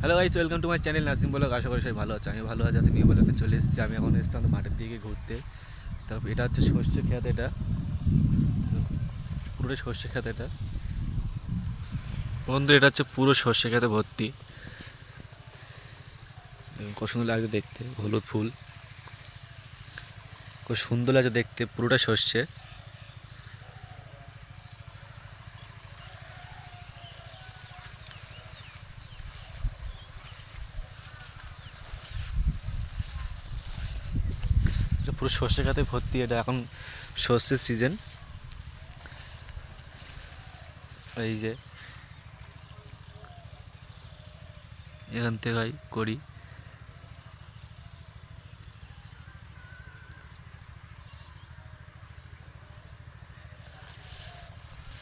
Hello guys, welcome to my channel Nasim blog. আশা করি সবাই ভালো আছে। আমি ভালো আছি। নিউ ব্লগে চলে এসেছি। আমি এখন এসেছি আমাদের মাঠের দিকে ঘুরতে। তারপর এটা হচ্ছে সর্ষে খেত। এটা পুরোটাই সর্ষে খেত। এটা বন্ধু, এটা হচ্ছে পুরো সর্ষে খেতে ভর্তি। কত সুন্দর লাগছে দেখতে, হলুদ ফুল, খুব সুন্দর লাগছে দেখতে। পুরোটা সর্ষে। এটা পুরো সর্ষে খেতে ভর্তি। এটা এখন সর্ষের সিজন। এই যে এখান থেকে করি।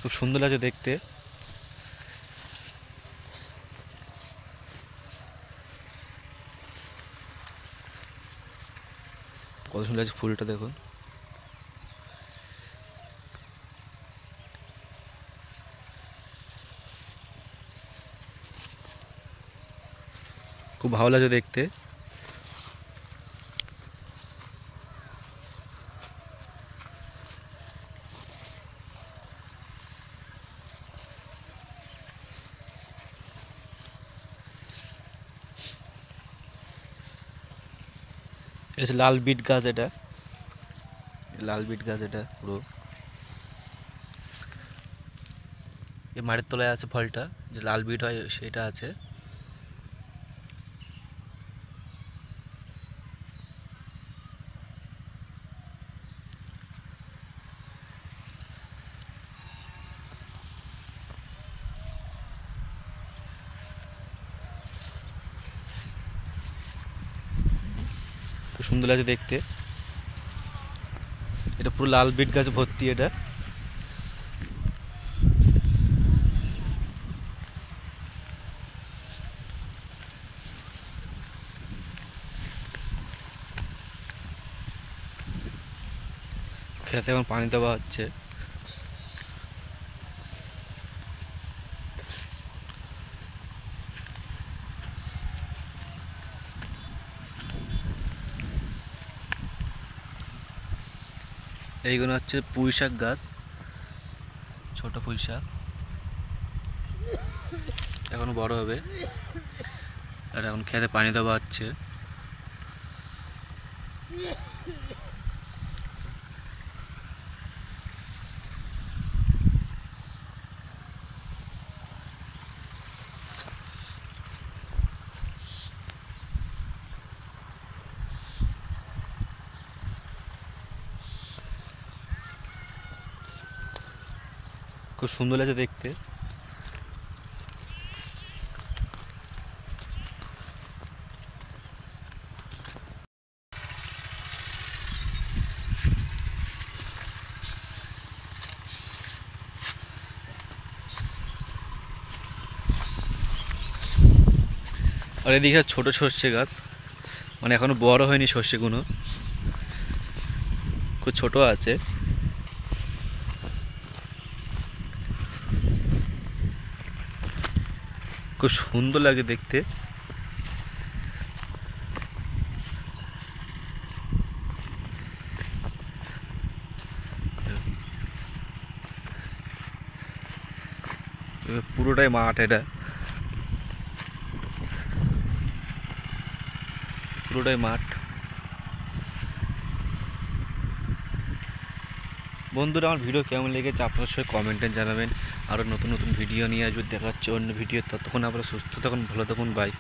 খুব সুন্দর লাগছে দেখতে। কত সুন্দর লাগছে ফুলটা, দেখুন। খুব ভালো লাগছে দেখতে। এটা লাল বিট গাছ। এটা লাল বিট গাছ। এটা পুরো এই মাটির তলায় আছে ফলটা, যে লাল বিট হয় সেটা আছে। খুব সুন্দর লাগছে দেখতে। এটা পুরো লাল বিট গাছ ভর্তি। এটা খেতে এখন পানি দেওয়া হচ্ছে। এইগুলো হচ্ছে পুঁই শাক গাছ, ছোট পুঁই শাক, এখনো বড় হবে। আর এখন খেতে পানি দেওয়া হচ্ছে। খুব সুন্দর লাগছে দেখতে। আর এদিকে ছোট সর্ষে গাছ, মানে এখনো বড় হয়নি সর্ষেগুলো, খুব ছোট আছে। খুব সুন্দর লাগে দেখতে। পুরোটাই মাঠ। এটা পুরোটাই মাঠ। বন্ধুরা, আমার ভিডিও কেমন লেগেছে আপনার সঙ্গে কমেন্টে জানাবেন। আরও নতুন নতুন ভিডিও নিয়ে আসবে, দেখাচ্ছে অন্য ভিডিও। ততক্ষণ আপনারা সুস্থ থাকুন, ভালো থাকুন, বাই।